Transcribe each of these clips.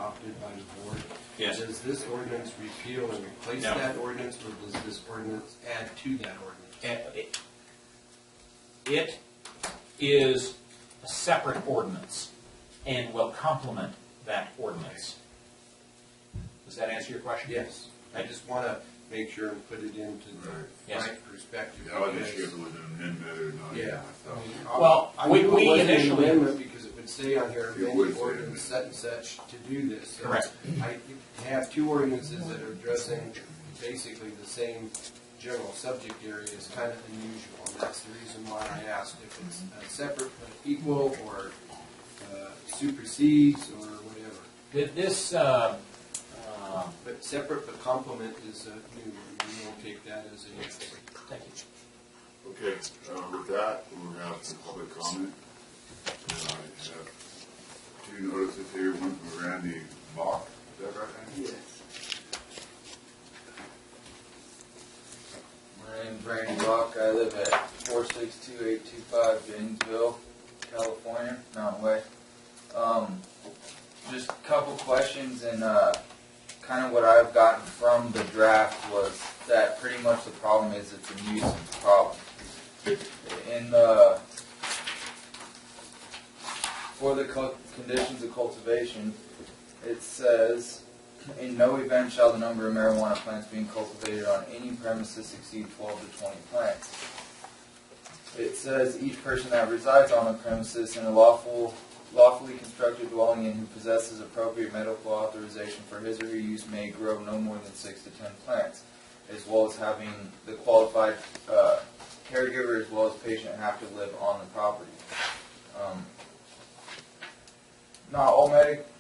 adopted by the board, Yes. does this ordinance repeal and replace No. that ordinance, or does this ordinance add to that ordinance? It is a separate ordinance and will complement that ordinance. Does that answer your question? Yes. I just want to make sure and put it into the Yes. right perspective. Yeah, I wasn't sure if it was an amendment or not. Yeah. Well, I we knew it wasn't an initially- amendment because it would say on here, It amending would say ordinance set and such to do this. So Correct. I have two ordinances that are addressing basically the same general subject area is kind of unusual. And that's the reason why I asked if it's separate but equal or supersedes or whatever. This, But separate but complement is a new one. We will take that as a yes. thank you. Okay, with that, we'll have some public comment. And I have two notices here, one from Randy Bach. Is that right, Randy? Yes. My name's Randy Bach. I live at 462825 Janesville, California, Mountain Way. Just a couple questions, and kind of what I've gotten from the draft was that pretty much the problem is it's a nuisance problem. For the conditions of cultivation, it says, in no event shall the number of marijuana plants being cultivated on any premises exceed 12 to 20 plants. It says each person that resides on the premises in a lawfully constructed dwelling in who possesses appropriate medical authorization for his or her use may grow no more than 6 to 10 plants, as well as having the qualified caregiver as well as patient have to live on the property. Not all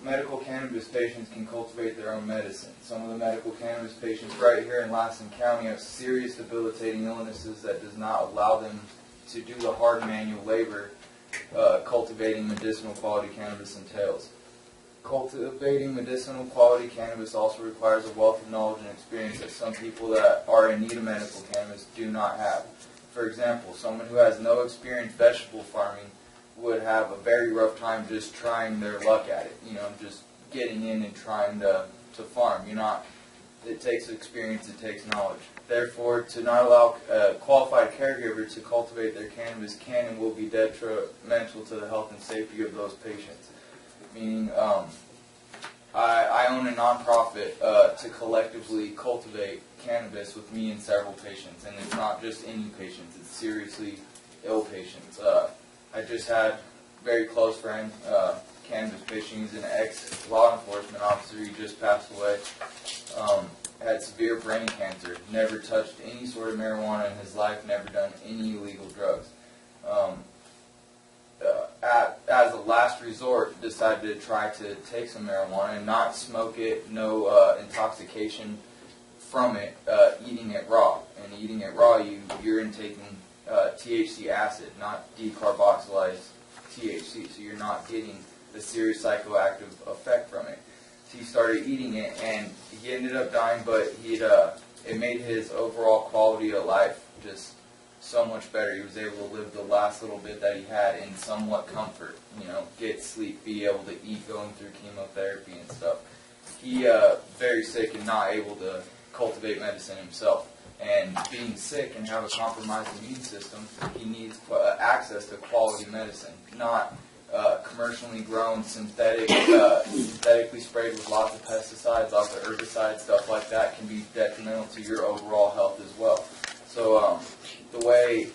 medical cannabis patients can cultivate their own medicine. Some of the medical cannabis patients right here in Lassen County have serious debilitating illnesses that does not allow them to do the hard manual labor cultivating medicinal quality cannabis entails. Cultivating medicinal quality cannabis also requires a wealth of knowledge and experience that some people that are in need of medical cannabis do not have. For example, someone who has no experience vegetable farming would have a very rough time just trying their luck at it, just getting in and trying to farm. It takes experience, it takes knowledge. Therefore, to not allow a qualified caregiver to cultivate their cannabis can and will be detrimental to the health and safety of those patients. Meaning, I own a nonprofit to collectively cultivate cannabis with me and several patients, and it's not just any patients, it's seriously ill patients. I just had a very close friend, cannabis patient. He's an ex-law enforcement officer. He just passed away. Had severe brain cancer. Never touched any sort of marijuana in his life. Never done any illegal drugs. As a last resort, decided to try to take some marijuana and not smoke it. No intoxication from it. Eating it raw. And eating it raw, you're intaking THC acid, not decarboxylized THC, so you're not getting the serious psychoactive effect from it. So he started eating it, and he ended up dying, but it made his overall quality of life just so much better. He was able to live the last little bit that he had in somewhat comfort, get sleep, be able to eat, going through chemotherapy and stuff. He very sick and not able to cultivate medicine himself. And being sick and have a compromised immune system, he needs access to quality medicine, not commercially grown, synthetically sprayed with lots of pesticides, lots of herbicides, stuff like that can be detrimental to your overall health as well. So the way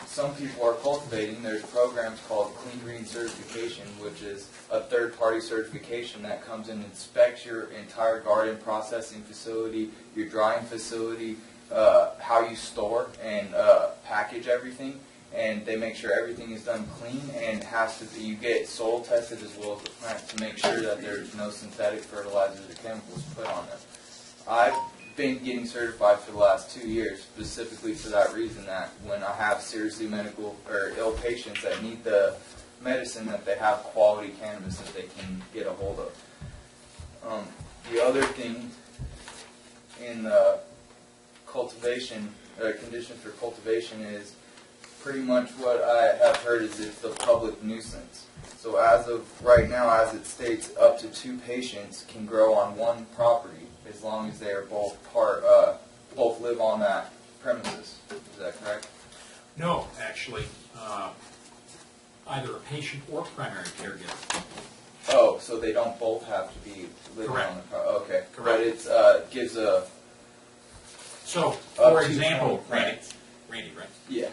some people are cultivating, there's programs called Clean Green Certification, which is a third-party certification that comes and inspects your entire garden processing facility, your drying facility, how you store and package everything, and they make sure everything is done clean and you get soil tested as well as the plant to make sure that there's no synthetic fertilizers or chemicals put on them. I've been getting certified for the last 2 years specifically for that reason, that when I have seriously medical or ill patients that need the medicine, that they have quality cannabis that they can get a hold of. The other thing in the cultivation, conditions for cultivation is pretty much what I have heard is it's the public nuisance. So as of right now, as it states, up to 2 patients can grow on one property as long as they are both live on that premises. Is that correct? No, actually, either a patient or primary caregiver. Oh, so they don't both have to be living Correct. on the property. Okay. Correct. But it gives a... So, Up for to example, 20 Randy, right? Yeah.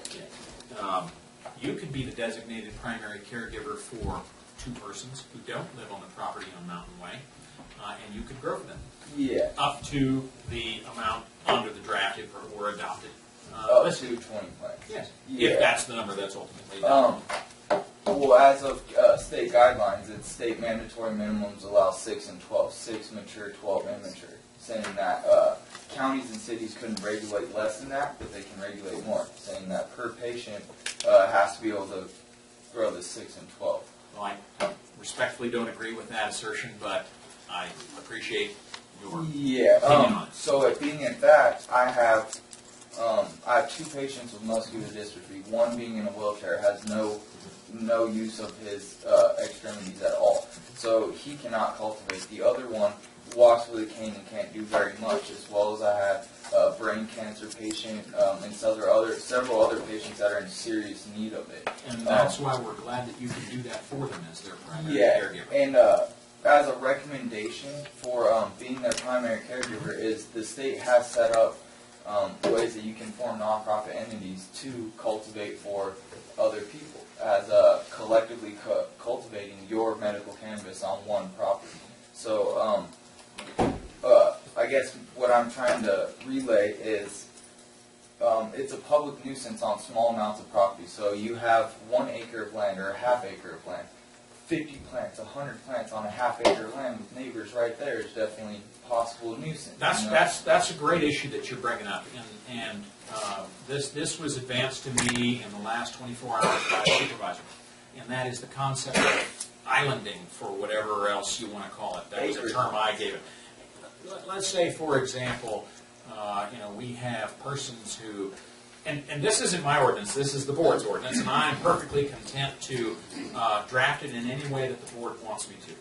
You could be the designated primary caregiver for 2 persons who don't live on the property on Mountain Way, and you could grow them Yeah. up to the amount under the draft if it were adopted. Up Listen, to 20 plants. yes, Yeah. if that's the number that's ultimately adopted. Well, as of state guidelines, it's state mandatory minimums allow 6 and 12, 6 mature, 12 immature, saying that counties and cities couldn't regulate less than that, but they can regulate more, saying that per patient has to be able to grow the 6 and 12. Well, I respectfully don't agree with that assertion, but I appreciate your Yeah. opinion on it. So it being at that, I have 2 patients with muscular dystrophy. One being in a wheelchair has no use of his extremities at all, so he cannot cultivate. The other one walks with a cane and can't do very much, as well as I have a brain cancer patient and several other patients that are in serious need of it. And that's why we're glad that you can do that for them as their primary Yeah, caregiver. and as a recommendation for being their primary caregiver is the state has set up ways that you can form nonprofit entities to cultivate for other people as collectively cultivating your medical cannabis on one property. So I guess what I'm trying to relay is it's a public nuisance on small amounts of property. So you have 1 acre of land or a half acre of land. 50 plants, 100 plants on a half acre of land with neighbors right there is definitely possible nuisance. That's a great issue that you're bringing up, and this was advanced to me in the last 24 hours by a supervisor, and that is the concept of islanding, for whatever else you want to call it. That was a term I gave it. Let's say, for example, we have persons who, and this isn't my ordinance, this is the board's ordinance, and I'm perfectly content to draft it in any way that the board wants me to.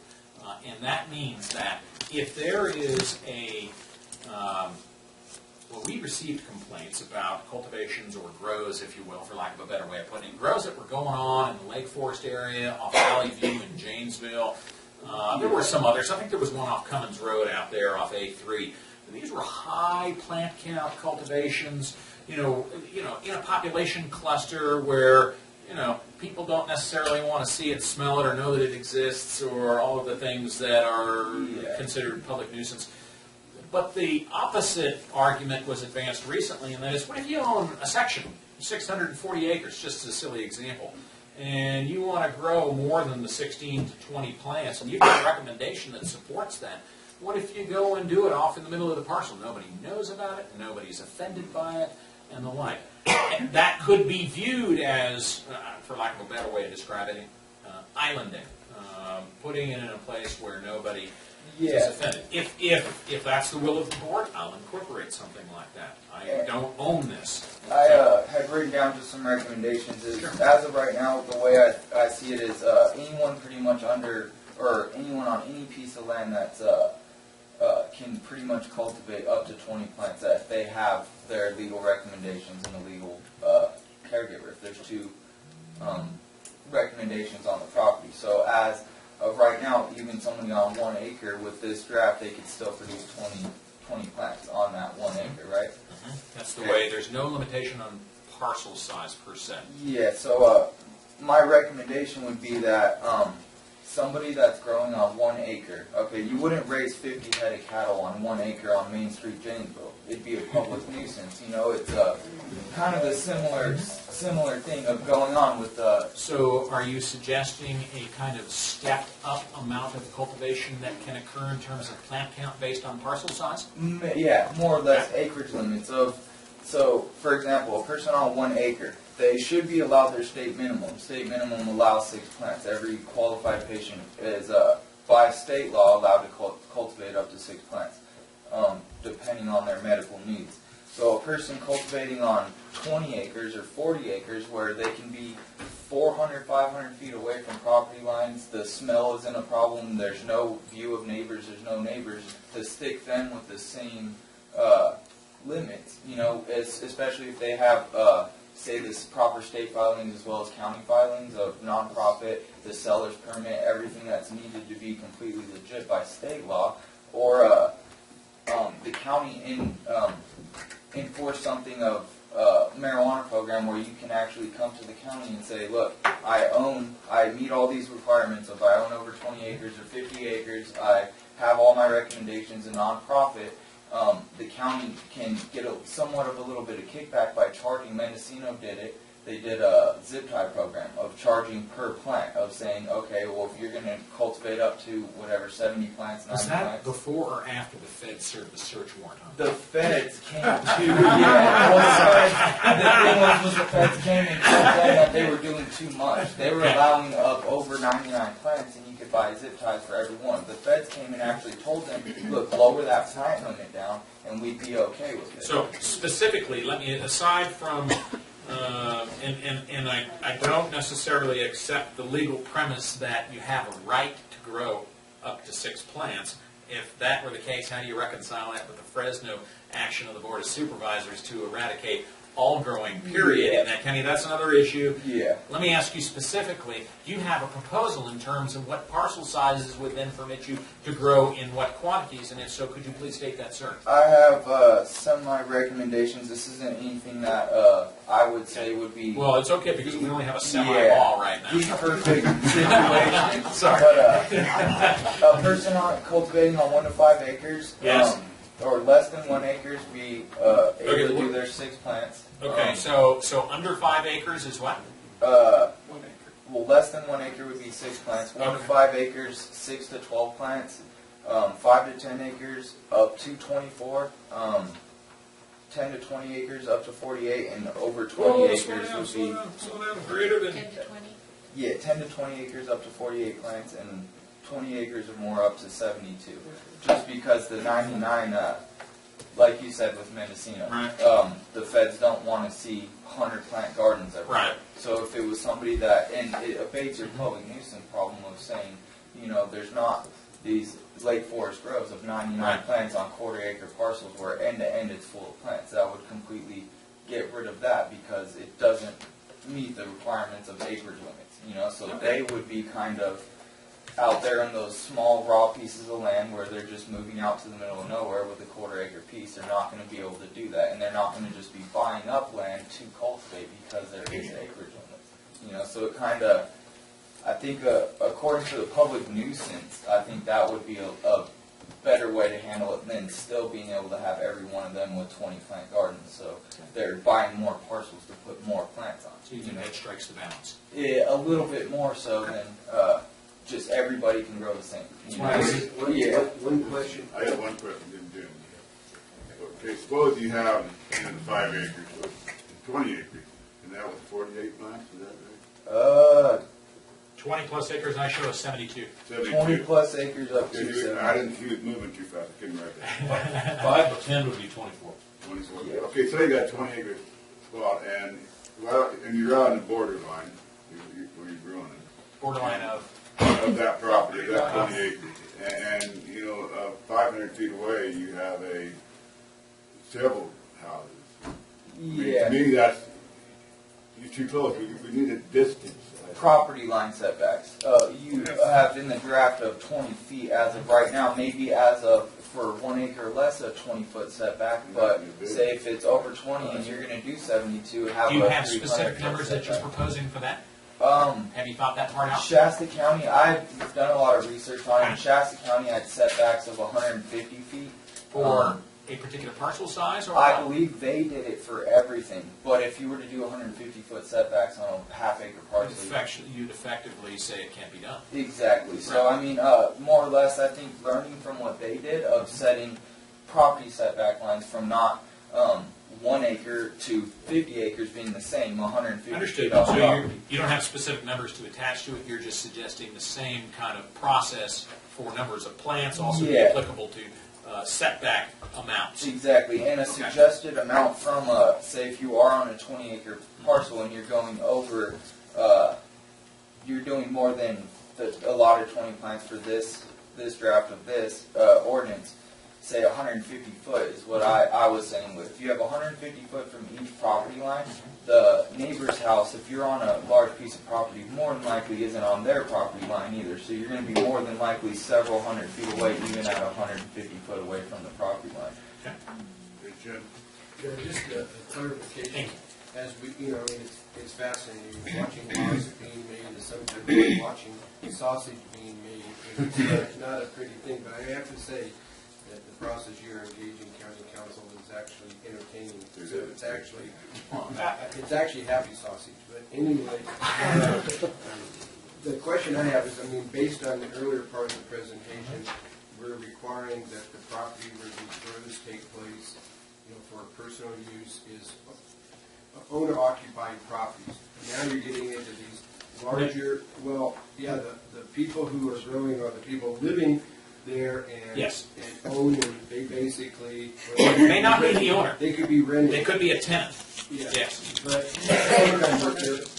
And that means that if there is we received complaints about cultivations or grows, if you will, for lack of a better way of putting it, grows that were going on in the Lake Forest area, off Valley View in Janesville. There were some others. I think there was one off Cummins Road out there off A3. These were high plant count cultivations, in a population cluster where, people don't necessarily want to see it, smell it, or know that it exists, or all of the things that are considered public nuisance. But the opposite argument was advanced recently, and that is, what if you own a section, 640 acres, just as a silly example, and you want to grow more than the 16 to 20 plants, and you've got a recommendation that supports that? What if you go and do it off in the middle of the parcel? Nobody knows about it, nobody's offended by it, and the like. And that could be viewed as, for lack of a better way to describe it, islanding, putting it in a place where nobody is offended. If that's the will of the board, I'll incorporate something like that. I don't own this. I had written down just some recommendations. Sure. As of right now, the way I see it is anyone pretty much or anyone on any piece of land that's can pretty much cultivate up to 20 plants if they have their legal recommendations and the legal caregiver. If there's 2 recommendations on the property. So as of right now, even somebody on 1 acre with this draft, they could still produce 20 plants on that 1 acre, right? Mm-hmm. That's the way. There's no limitation on parcel size per se. Yeah, so my recommendation would be that somebody that's growing on 1 acre, okay, you wouldn't raise 50 head of cattle on 1 acre on Main Street, Janesville. It'd be a public nuisance. It's kind of a similar thing of going on with So are you suggesting a kind of stepped up amount of cultivation that can occur in terms of plant count based on parcel size? Yeah, more or less acreage limits of, so for example, a person on 1 acre, they should be allowed their state minimum. State minimum allows 6 plants. Every qualified patient is, by state law, allowed to cultivate up to 6 plants, depending on their medical needs. So a person cultivating on 20 acres or 40 acres where they can be 400, 500 feet away from property lines, the smell isn't a problem, there's no view of neighbors, there's no neighbors, to stick them with the same limits, especially if they have, say, this proper state filings as well as county filings of nonprofit, the seller's permit, everything that's needed to be completely legit by state law, or the county enforce something of marijuana program where you can actually come to the county and say, look, I meet all these requirements of I own over 20 acres or 50 acres, I have all my recommendations, a nonprofit. The county can get somewhat of a little bit of kickback by charging. Mendocino did it. They did a zip tie program of charging per plant, of saying, okay, well, if you're going to cultivate up to whatever, 70 plants, 90 Was that plants. before or after the feds served the search warrant on The feds came to, well, the thing was the feds came and told them that they were doing too much. They were allowing up over 99 plants, and you could buy zip ties for every one. The feds came and actually told them, look, lower that plant limit down, and we'd be okay with it. So specifically, let me, aside from, and I don't necessarily accept the legal premise that you have a right to grow up to 6 plants. If that were the case, how do you reconcile that with the Fresno action of the Board of Supervisors to eradicate all growing, period, in that county? That's another issue. Yeah. Let me ask you specifically, do you have a proposal in terms of what parcel sizes would then permit you to grow in what quantities? And if so, could you please state that, sir? I have some of my recommendations. This isn't anything that I would say would be Well, it's okay because we only have a semi-ball right now. the perfect situation. Sorry. But a person cultivating on 1 to 5 acres, Yes. or less than 1 acre, be able to do their 6 plants. Okay, so under 5 acres is what? 1 acre. Well, less than 1 acre would be 6 plants. 1 to Okay. 5 acres, 6 to 12 plants. 5 to 10 acres, up to 24. 10 to 20 acres, up to 48, and over 20 acres would be. Slow down, greater than. 10 to 20? Yeah, 10 to 20 acres, up to 48 plants, and 20 acres or more, up to 72. Just because the 99, like you said with Mendocino, Right. the feds don't want to see 100 plant gardens everywhere. Right. So if it was somebody that, and it abates your public nuisance problem of saying, there's not these Lake Forest groves of 99 Right. plants on quarter-acre parcels where end to end it's full of plants. That would completely get rid of that because it doesn't meet the requirements of acreage limits. So they would be kind of out there in those small raw pieces of land where they're just moving out to the middle of nowhere with a quarter-acre piece. They're not going to be able to do that, and they're not going to just be buying up land to cultivate because there is acreage limits. So it kind of, I think, according to the public nuisance, I think that would be a better way to handle it than still being able to have every one of them with 20 plant gardens. So they're buying more parcels to put more plants on. So you think that strikes the balance? Yeah, a little bit more so than just everybody can grow the same. One question. I have one question, Jim. Okay, suppose you have 5 acres, or 20 acres, and that was 48 plants, is that right? 20 plus acres, and I show a 72. 20 plus acres up Okay, to 70. I didn't see it moving too fast, I couldn't write that. 5 to 10 would be 24. 24. Okay, so you got 20 acres spot, and you're out on the borderline, where you're growing it. Borderline of. Of that property, that 20 acres. And 500 feet away, you have several houses. Yeah. To me, you're too close. We need a distance. Property line setbacks. You have in the draft of 20 feet as of right now, maybe as of, for 1 acre or less, a 20-foot setback, but say if it's over 20 and you're going to do 72, have Do you a have 300 specific foot numbers that you're setback. proposing for that? Have you thought that part out? Shasta County, I've done a lot of research on it. In Shasta County, I had setbacks of 150 feet. For a particular parcel size? Or I believe they did it for everything, but if you were to do 150-foot setbacks on a half-acre parcel, you'd effectively say it can't be done. exactly. So I mean, more or less, I think learning from what they did of setting property setback lines from not 1 acre to 50 acres being the same, 150 Understood. feet off So property. you don't have specific numbers to attach to it. You're just suggesting the same kind of process for numbers of plants also be Yeah. applicable to setback amounts. Exactly, and a suggested amount from, say if you are on a 20-acre parcel and you're going over you're doing more than the allotted 20 plants for this draft of this ordinance. Say 150 foot is what I was saying. If you have 150 foot from each property line, the neighbor's house, if you're on a large piece of property, more than likely isn't on their property line either. So you're going to be more than likely several hundred feet away, even at 150 foot away from the property line. Okay. Hey, Jim. Yeah, just a clarification. As we, I mean, it's fascinating watching laws being made, and sometimes watching sausage being made. It's not a pretty thing, but I have to say that the process you're engaging county council is actually entertaining. So it's actually happy sausage. But anyway, the question I have is, I mean, based on the earlier part of the presentation, we're requiring that the property where these grows take place, for personal use is owner-occupied properties. Now you're getting into these larger, the people who are growing are the people living there and, Yes. and own, and they basically... May not be the owner. They could be rented. They could be a tenant. Yeah. Yes. But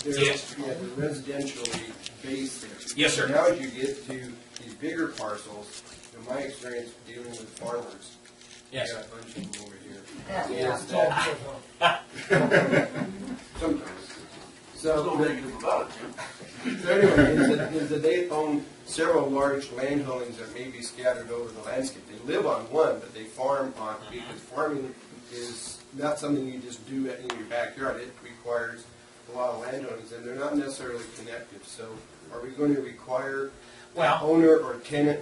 they're Yes. they're residentially based there. Yes, sir. Now as you get to these bigger parcels, in my experience dealing with farmers, Yes. I got a bunch of them over here. Yeah. Is that sometimes. So anyway, is that they own several large land holdings that may be scattered over the landscape. They live on one, but they farm on, because farming is not something you just do in your backyard. It requires a lot of land holdings, and they're not necessarily connected. So are we going to require owner or tenant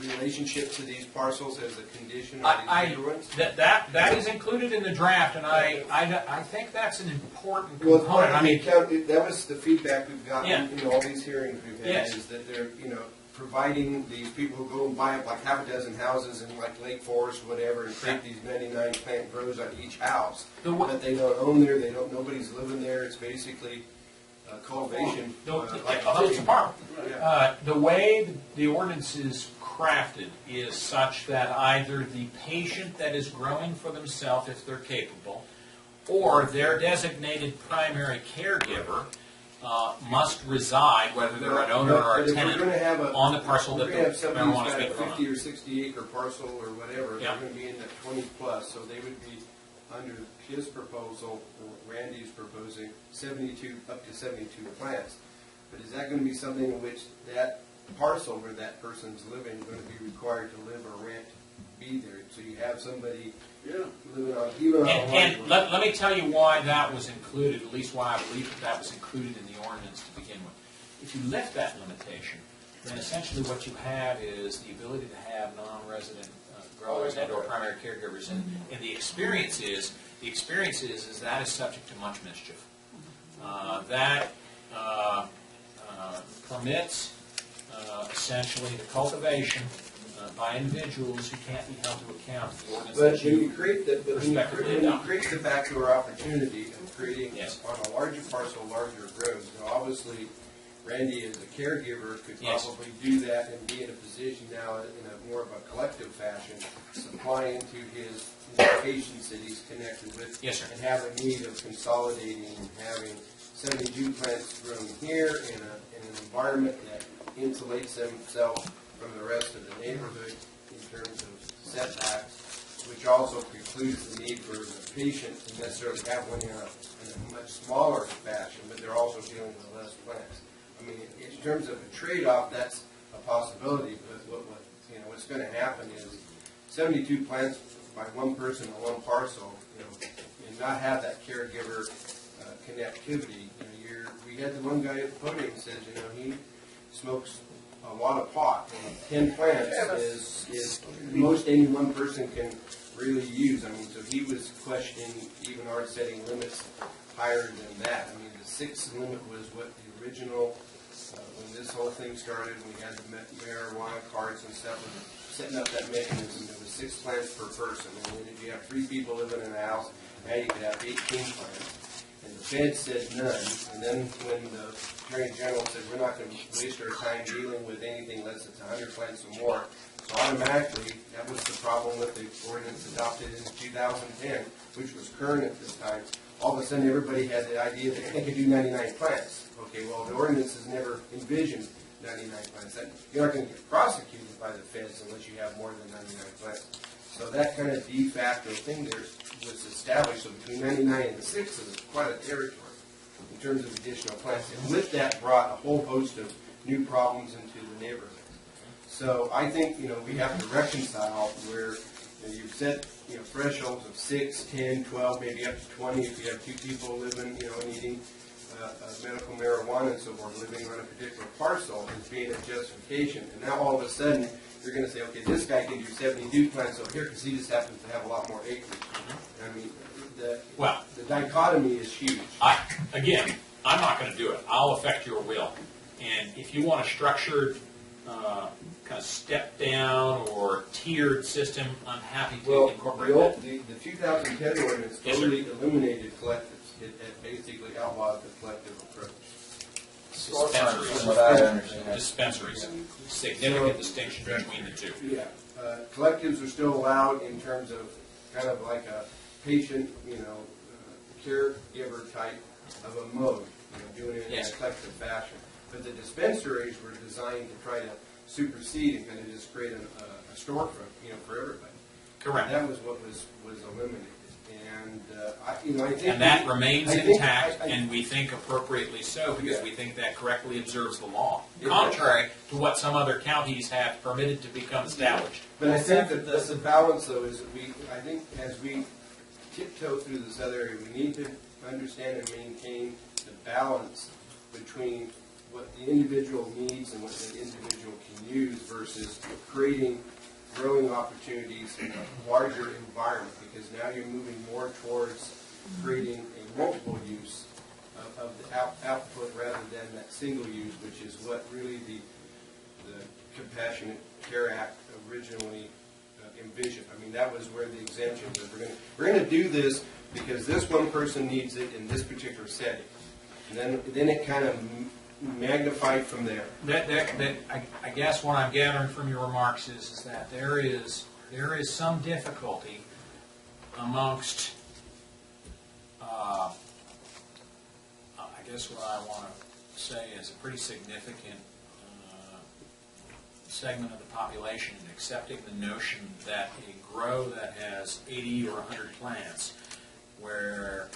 relationship to these parcels as a condition of these bigger ones? That is included in the draft, and I think that's an important Well, component. I mean, that was the feedback we've gotten Yeah. in all these hearings we've had, Yes. is that they're, providing these people who go and buy up like half a dozen houses in like Lake Forest, whatever, and create these 99 plant grows on each house. But they don't own there, nobody's living there, it's basically cultivation. It's a farm. The way the ordinance is crafted is such that either the patient that is growing for themselves, if they're capable, or their designated primary caregiver must reside, whether they're an owner or a tenant, on the parcel that the marijuana is marijuana is got a being grown 50 on. or 60 acre parcel or whatever, Yeah. they're going to be in the 20 plus, so they would be under his proposal, or Randy's proposing, 72 up to 72 plants. But is that going to be something in which that parcel where that person's living is going to be required to live or rent be there? So you have somebody living on, even on a And large let me tell you why that was included, at least why I believe that was included in the ordinance to begin with. If you lift that limitation, then essentially what you have is the ability to have non-resident growers and or primary caregivers, and the experience is that is subject to much mischief. That permits essentially the cultivation by individuals who can't be held to account. The ordinance But that when you create the, but when you respectively adopt. create the backdoor opportunity of creating Yes. on a larger parcel, larger grows, now obviously Randy as a caregiver could Yes. probably do that and be in a position now in a more of a collective fashion, supplying to his locations that he's connected with. Yes, sir. And have a need of consolidating and having 72 plants grown here in an environment that insulates themselves from the rest of the neighborhood in terms of setbacks, which also precludes the need for the patient to necessarily have one in a much smaller fashion, but they're also dealing with less plants. I mean, in terms of a trade-off, that's a possibility, but what's going to happen is 72 plants by one person on one parcel, and not have that caregiver connectivity. We had the one guy at the podium says, he smokes a lot of pot, and 10 plants is most any one person can really use. I mean, so he was questioning even our setting limits higher than that. I mean, the 6th limit was what the original, when this whole thing started, we had the marijuana cards and stuff, and setting up that mechanism, there was 6 plants per person. And then if you have 3 people living in a house, now you could have 18 plants. And the Fed said none. And then when the Attorney General said, we're not going to waste our time dealing with anything less than 100 plants or more, so automatically, that was the problem with the ordinance adopted in 2010, which was current at this time. all of a sudden everybody had the idea that they could do 99 plants. Okay, well, the ordinance has never envisioned 99 plants. You're not going to get prosecuted by the feds unless you have more than 99 plants. So that kind of de facto thing there was established. So between 99 and 6 is quite a territory in terms of additional plants. And with that brought a whole host of new problems into the neighborhood. So I think, we have to reconcile where you've set, thresholds of 6, 10, 12, maybe up to 20 if you have 2 people living, and eating medical marijuana and so forth, living on a particular parcel as being a justification. And now all of a sudden, you're going to say, okay, this guy can do 72 plants over here because he just happens to have a lot more acreage. I mean, the dichotomy is huge. Again, I'm not going to do it. I'll affect your will. And if you want a structured kind of step down or tiered system, I'm happy to incorporate that. The 2010 ordinance totally eliminated collectives. It basically outlawed the collective approach. Dispensaries. Significant distinction between the two. Yeah. Collectives are still allowed in terms of kind of like a patient, caregiver type of a mode, doing it in a collective fashion. But the dispensaries were designed to try to supersede and kind of just create a storefront, for everybody. Correct. And that was what was eliminated. And I think that remains intact, and we think appropriately so, because we think that correctly observes the law, contrary to what some other counties have permitted to become established. But I think that the balance, though, is that I think as we tiptoe through this other area, we need to understand and maintain the balance between what the individual needs and what the individual can use versus creating growing opportunities in a larger environment, because now you're moving more towards creating a multiple use of the output rather than that single use, which is what really the Compassionate Care Act originally envisioned. I mean, that was where the exemption was. We're going to do this because this one person needs it in this particular setting, and then it kind of magnified from there. I guess what I'm gathering from your remarks is that there is some difficulty amongst, I guess what I want to say is a pretty significant segment of the population in accepting the notion that a grow that has 80 or 100 plants, where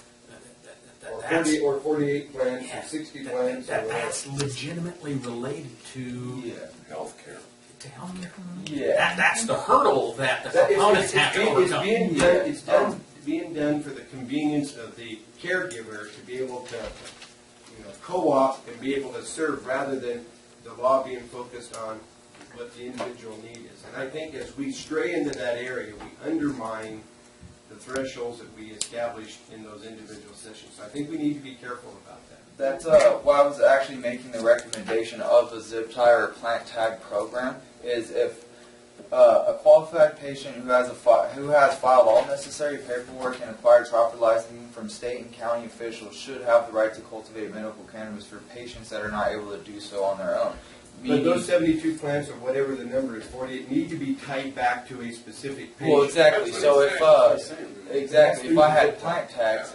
or 48 plants, or 60 plants. That's legitimately related to healthcare. To healthcare. Yeah. That's the hurdle that the proponents have to overcome. It's being done for the convenience of the caregiver to be able to, co-op and be able to serve, rather than the law being focused on what the individual need is. And I think as we stray into that area, we undermine the thresholds that we established in those individual sessions. So I think we need to be careful about that. That's why I was actually making the recommendation of a zip tie or plant tag program, is if a qualified patient who has filed all necessary paperwork and acquired proper licensing from state and county officials should have the right to cultivate medical cannabis for patients that are not able to do so on their own. But those 72 plants, or whatever the number is, 48, need to be tied back to a specific patient. Well, exactly. So if I had plant tags,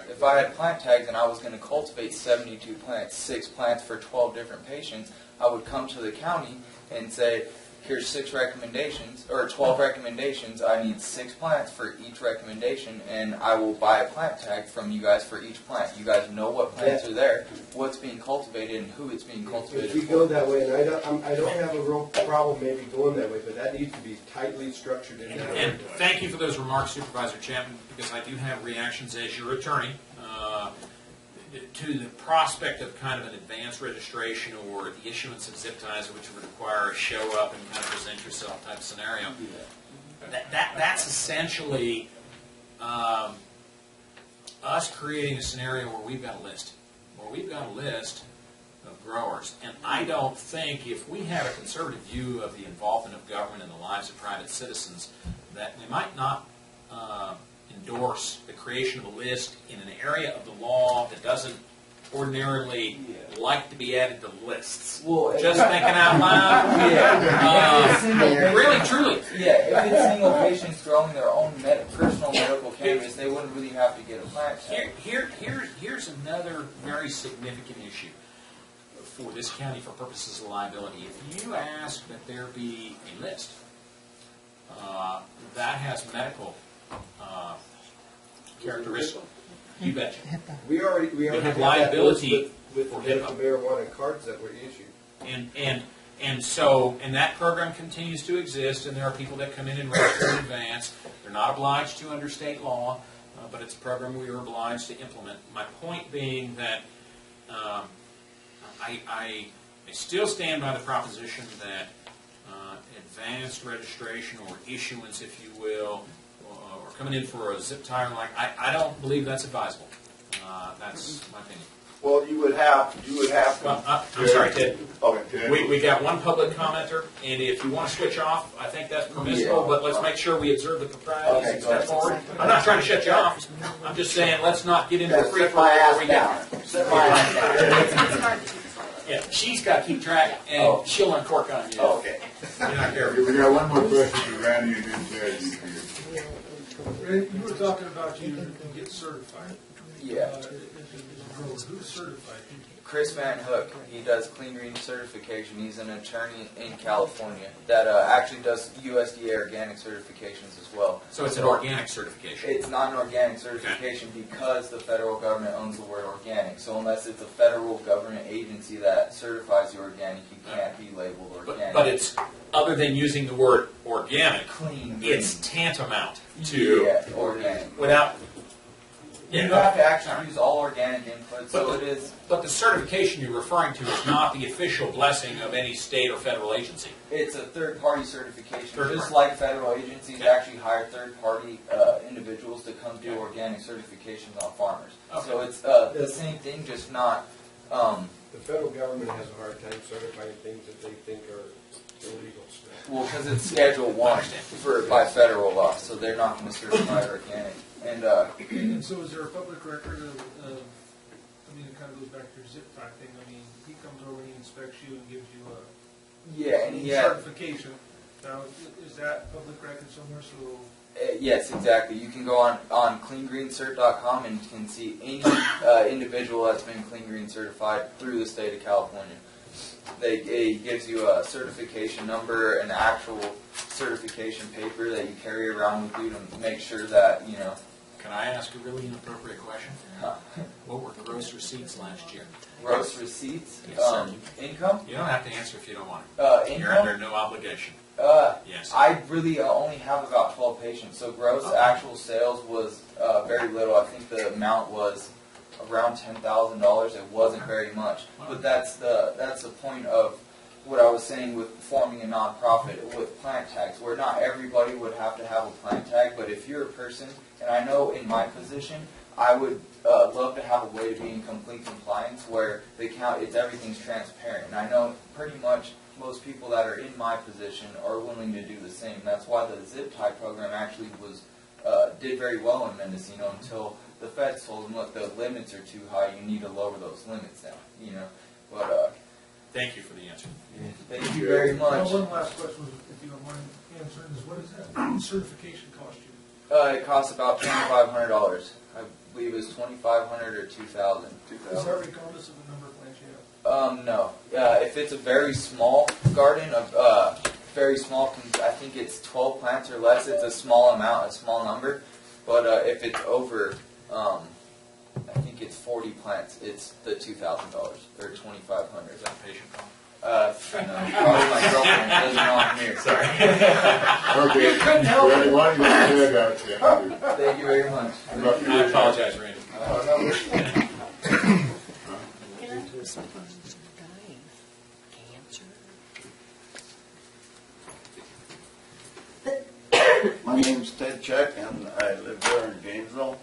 and I was going to cultivate 72 plants, 6 plants for 12 different patients, I would come to the county and say, here's 6 recommendations, or 12 recommendations. I need 6 plants for each recommendation, and I will buy a plant tag from you guys for each plant. You guys know what plants are there, what's being cultivated, and who it's being cultivated for. If we go that way, and I don't have a real problem maybe going that way, but that needs to be tightly structured in that way. And thank you for those remarks, Supervisor Chapman, because I do have reactions as your attorney to the prospect of kind of an advanced registration or the issuance of zip ties, which would require a show up and kind of present yourself type of scenario. That's essentially us creating a scenario where we've got a list. Of growers. And I don't think, if we have a conservative view of the involvement of government in the lives of private citizens, that we might not endorse the creation of a list in an area of the law that doesn't ordinarily like to be added to lists. Well, Just thinking out loud. Yeah. Really, truly. Yeah, if it's single patients growing their own personal medical cannabis, they wouldn't really have to get a plant tag. Here's another very significant issue for this county for purposes of liability. If you ask that there be a list that has medical characteristics, you betcha. We already have have liability with for the medical marijuana cards that were issued. And that program continues to exist, and there are people that come in and register in advance. They're not obliged to under state law, but it's a program we are obliged to implement. My point being that I still stand by the proposition that advanced registration or issuance, if you will, or coming in for a zip tie, I don't believe that's advisable. That's my opinion. Well, you would have to. Well, I'm sorry, Ted. Okay. We got one public commenter, and if you want to switch off, I think that's permissible, Yeah. but let's make sure we observe the proprieties Okay, and step forward. I'm not trying to shut you off. I'm just saying, let's not get into a free Sit for all. my ass down. Sit my ass down. Yeah, she's got to keep track, and she'll uncork on you. Okay. You're not Okay, careful. we got one more question for Randy and then Ted. Randy, you were talking about you get certified. Yeah. Who's certified? Chris Van Hook, he does clean green certification. He's an attorney in California that actually does USDA organic certifications as well. So it's an organic certification. It's not an organic certification because the federal government owns the word organic. So unless it's a federal government agency that certifies you organic, you can't be labeled organic. But it's, other than using the word organic, clean green. it's tantamount to, Yeah, organic. without, You have to actually use all organic inputs, so it is. But the certification you're referring to is not the official blessing of any state or federal agency. It's a third-party certification. Third Just party. like federal agencies Okay. actually hire third-party individuals to come do organic certifications on farmers. Okay. So it's the same thing, just not. The federal government has a hard time certifying things that they think are illegal. Well, because it's Schedule 1 by federal law, so they're not going to certify organic. And so is there a public record of, I mean, it kind of goes back to your zip tie thing. I mean, he comes over and he inspects you and gives you Yeah, and a he had, certification. Now, is that public record somewhere? So yes, exactly. You can go on cleangreenscert.com and you can see any individual that's been Clean Green certified through the state of California. It gives you a certification number, an actual certification paper that you carry around with you to make sure that, you know. Can I ask a really inappropriate question? What were gross receipts last year? Gross receipts, Yes, sir. income, You don't have to answer if you don't want to. You're income. under no obligation. Yes. I really only have about 12 patients, so gross actual sales was very little. I think the amount was around $10,000. It wasn't very much, but that's the point of what I was saying with forming a nonprofit with plant tags, where not everybody would have to have a plant tag, but if you're a person, and I know in my position, I would love to have a way to be in complete compliance where everything's transparent. And I know pretty much most people that are in my position are willing to do the same. That's why the zip tie program actually did very well in Mendocino until the feds told them, look, the limits are too high. You need to lower those limits down. You know, but Thank you for the answer. thank you very much. one last question, if you don't mind answering, is what does that certification cost you? It costs about $2,500. I believe it's $2,500 or $2,000. Is that regardless of the number of plants you have? No. If it's a very small garden, very small, I think it's 12 plants or less, it's a small amount, a small number. But if it's over, I think it's 40 plants, it's the $2,000 or $2,500. Is that a patient call? No, probably my girlfriend doesn't know I'm here. Sorry. Okay, Randy, why don't you let Ted out? Thank you very much. I apologize, Randy. My name's Ted Check, and I live there in Gainesville.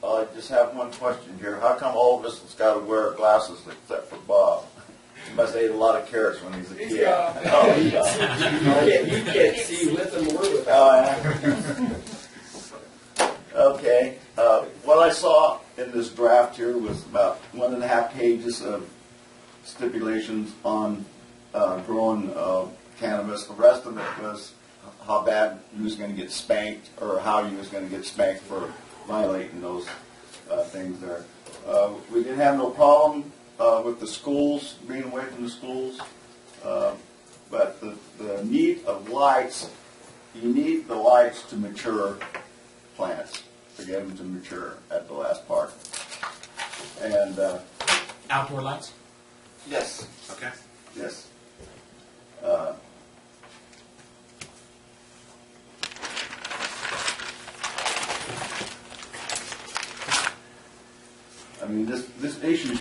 I just have one question here. How come all of us has got to wear glasses except for Bob? He must have ate a lot of carrots when he was a kid. Oh, he does. You can't see with them or without. Okay. What I saw in this draft here was about 1.5 pages his stipulations on growing cannabis. The rest of it was how bad he was going to get spanked, or how he was going to get spanked for violating those things there. We didn't have no problem with the schools, being away from the schools, but the need of lights, you need the lights to mature plants, to get them to mature at the last part. And Outdoor lights? yes, Okay. yes. I mean, this issue